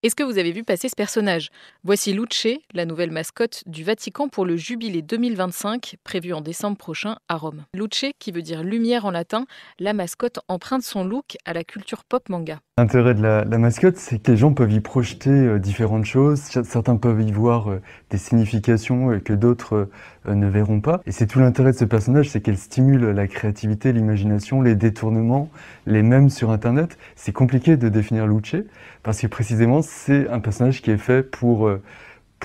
Est-ce que vous avez vu passer ce personnage? Voici Luce, la nouvelle mascotte du Vatican pour le Jubilé 2025, prévu en décembre prochain à Rome. Luce, qui veut dire lumière en latin, la mascotte emprunte son look à la culture pop manga. L'intérêt de la mascotte, c'est que les gens peuvent y projeter différentes choses. Certains peuvent y voir des significations que d'autres ne verront pas. Et c'est tout l'intérêt de ce personnage, c'est qu'elle stimule la créativité, l'imagination, les détournements, les mèmes sur Internet. C'est compliqué de définir Luce, parce que précisément, c'est un personnage qui est fait pour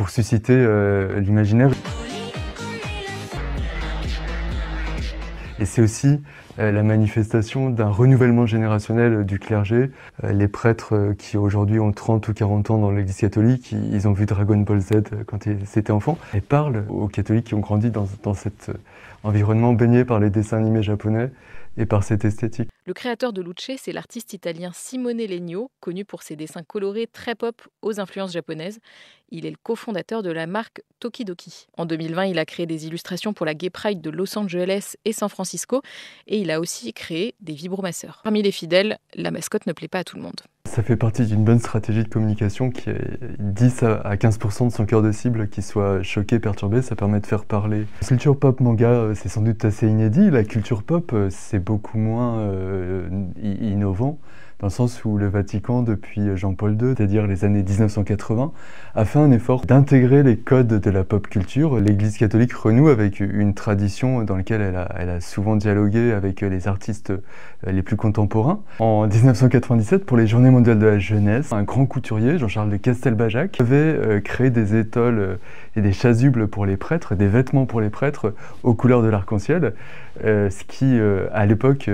susciter l'imaginaire. Et c'est aussi la manifestation d'un renouvellement générationnel du clergé. Les prêtres qui aujourd'hui ont 30 ou 40 ans dans l'église catholique, ils ont vu Dragon Ball Z quand ils étaient enfants, et parlent aux catholiques qui ont grandi dans cet environnement baigné par les dessins animés japonais et par cette esthétique. Le créateur de Luce, c'est l'artiste italien Simone Legno, connu pour ses dessins colorés très pop aux influences japonaises. Il est le cofondateur de la marque Tokidoki. En 2020, il a créé des illustrations pour la Gay Pride de Los Angeles et San Francisco, et il a aussi créé des vibromasseurs. Parmi les fidèles, la mascotte ne plaît pas à tout le monde. Ça fait partie d'une bonne stratégie de communication qui est 10 à 15% de son cœur de cible qui soit choqué, perturbé. Ça permet de faire parler. La culture pop manga, c'est sans doute assez inédit. La culture pop, c'est beaucoup moins innovant, dans le sens où le Vatican, depuis Jean-Paul II, c'est-à-dire les années 1980, a fait un effort d'intégrer les codes de la pop culture. L'Église catholique renoue avec une tradition dans laquelle elle a souvent dialogué avec les artistes les plus contemporains. En 1997, pour les Journées mondiales de la jeunesse, un grand couturier, Jean-Charles de Castelbajac, avait créé des étoles et des chasubles pour les prêtres, des vêtements pour les prêtres aux couleurs de l'arc-en-ciel, ce qui, à l'époque,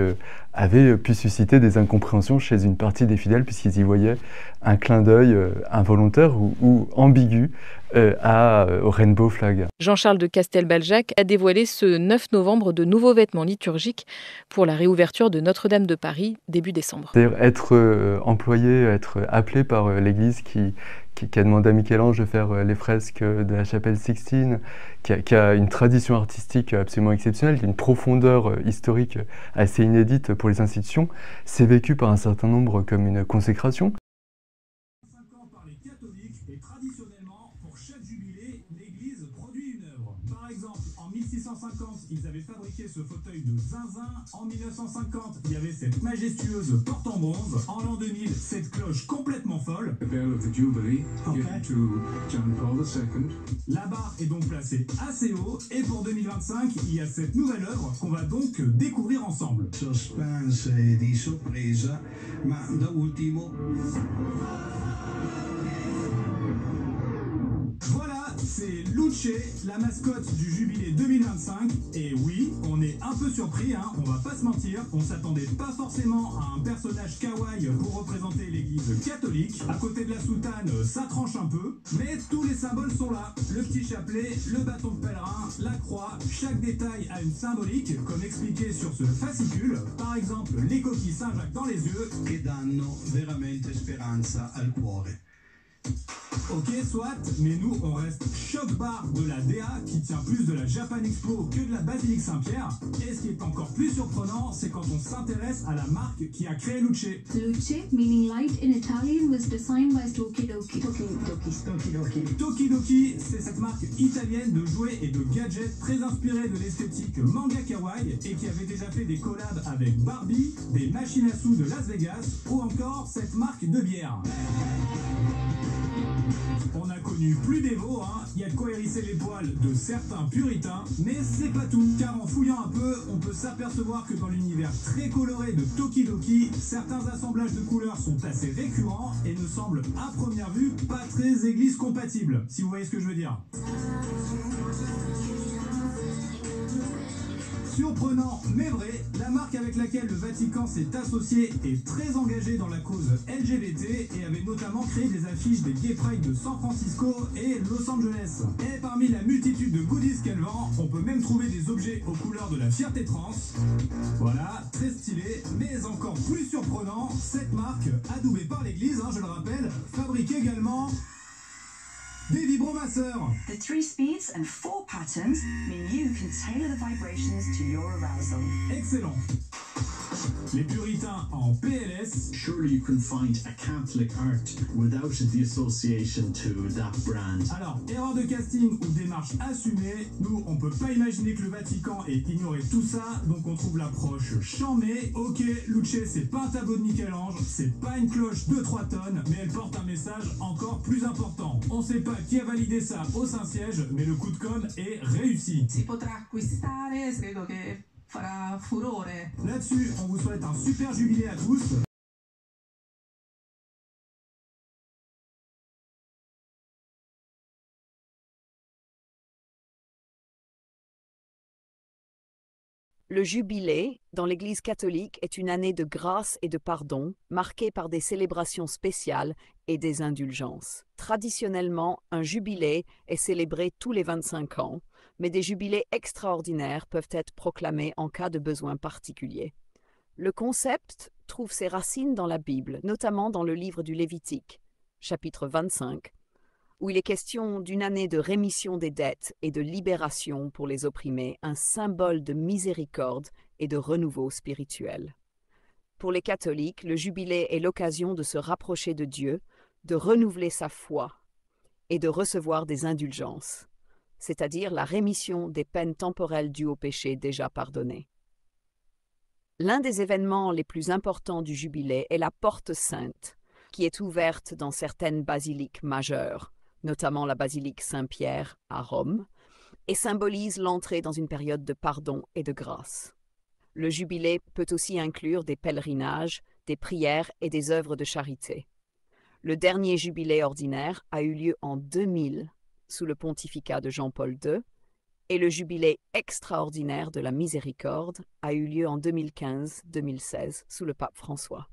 avait pu susciter des incompréhensions chez une partie des fidèles puisqu'ils y voyaient un clin d'œil involontaire ou ambigu au Rainbow Flag. Jean-Charles de Castelbajac a dévoilé ce 9 novembre de nouveaux vêtements liturgiques pour la réouverture de Notre-Dame de Paris début décembre. C'est-à-dire être employé, être appelé par l'Église qui a demandé à Michel-Ange de faire les fresques de la chapelle Sixtine, qui a une tradition artistique absolument exceptionnelle, qui a une profondeur historique assez inédite pour les institutions, c'est vécu par un certain nombre comme une consécration. Par les catholiques et traditionnellement, pour chaque jubilé, l'Église produit une œuvre. Par exemple, en 1650, ils avaient fabriqué ce fauteuil de zinzin. En 1950, il y avait cette majestueuse porte en bronze. En l'an 2000, cette cloche complètement folle. The bell of the Jubilee given to John Paul II. La barre est donc placée assez haut et pour 2025, il y a cette nouvelle œuvre qu'on va donc découvrir ensemble. Suspense e di sorpresa, ma da ultimo. Voilà, c'est Luce, la mascotte du Jubilé 2025. Et oui, on est un peu surpris, hein, on va pas se mentir. On s'attendait pas forcément à un personnage kawaii pour représenter l'église catholique. À côté de la soutane, ça tranche un peu. Mais tous les symboles sont là. Le petit chapelet, le bâton de pèlerin, la croix. Chaque détail a une symbolique, comme expliqué sur ce fascicule. Par exemple, les coquilles Saint-Jacques dans les yeux. Che danno veramente speranza al cuore. Ok, soit, mais nous, on reste choc-barre de la DA qui tient plus de la Japan Expo que de la Basilique Saint-Pierre. Et ce qui est encore plus surprenant, c'est quand on s'intéresse à la marque qui a créé Luce. Luce, meaning light in Italian, was designed by Tokidoki. Tokidoki, c'est cette marque italienne de jouets et de gadgets très inspirée de l'esthétique manga kawaii et qui avait déjà fait des collabs avec Barbie, des machines à sous de Las Vegas ou encore cette marque de bière. On a connu plus d'évo, hein. Il y a de quoi hérisser les poils de certains puritains, mais c'est pas tout, car en fouillant un peu, on peut s'apercevoir que dans l'univers très coloré de Tokidoki, certains assemblages de couleurs sont assez récurrents et ne semblent à première vue pas très église compatibles, si vous voyez ce que je veux dire. Surprenant mais vrai, la marque avec laquelle le Vatican s'est associé est très engagée dans la cause LGBT et avait notamment créé des affiches des Gay Pride de San Francisco et Los Angeles. Et parmi la multitude de goodies qu'elle vend, on peut même trouver des objets aux couleurs de la fierté trans. Voilà, très stylé, mais encore plus surprenant, cette marque, adoubée par l'église, hein, je le rappelle, fabrique également des vibromasseurs. The 3 speeds and 4 patterns mean you can tailor the vibrations to your arousal. Excellent. Les puritains en PLS. Surely you can find a Catholic art without the association to that brand. Alors, erreur de casting ou démarche assumée, nous on peut pas imaginer que le Vatican ait ignoré tout ça, donc on trouve l'approche chamée. Ok, Luce c'est pas un tableau de Michel-Ange, c'est pas une cloche de 3 tonnes, mais elle porte un message encore plus important. On sait pas qui a validé ça au Saint-Siège, mais le coup de com' est réussi. Si potrà acquistare, credo che farà furore. Là-dessus, on vous souhaite un super jubilé à tous. Le jubilé, dans l'Église catholique, est une année de grâce et de pardon, marquée par des célébrations spéciales et des indulgences. Traditionnellement, un jubilé est célébré tous les 25 ans, mais des jubilés extraordinaires peuvent être proclamés en cas de besoin particulier. Le concept trouve ses racines dans la Bible, notamment dans le livre du Lévitique, chapitre 25, où il est question d'une année de rémission des dettes et de libération pour les opprimés, un symbole de miséricorde et de renouveau spirituel. Pour les catholiques, le jubilé est l'occasion de se rapprocher de Dieu, de renouveler sa foi et de recevoir des indulgences, c'est-à-dire la rémission des peines temporelles dues au péché déjà pardonnées. L'un des événements les plus importants du jubilé est la porte sainte, qui est ouverte dans certaines basiliques majeures, notamment la basilique Saint-Pierre à Rome, et symbolise l'entrée dans une période de pardon et de grâce. Le jubilé peut aussi inclure des pèlerinages, des prières et des œuvres de charité. Le dernier jubilé ordinaire a eu lieu en 2000 sous le pontificat de Jean-Paul II, et le jubilé extraordinaire de la miséricorde a eu lieu en 2015-2016 sous le pape François.